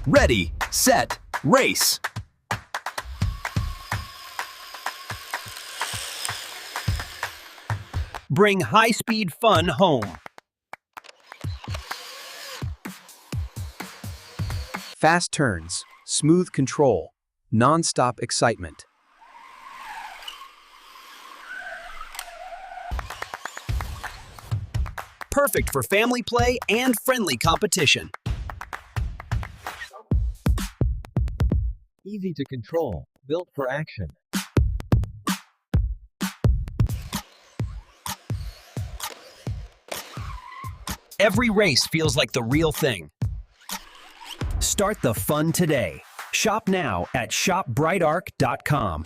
Ready, set, race. Bring high-speed fun home. Fast turns, smooth control, non-stop excitement. Perfect for family play and friendly competition. Easy to control, built for action. Every race feels like the real thing. Start the fun today. Shop now at shopbrightarc.com.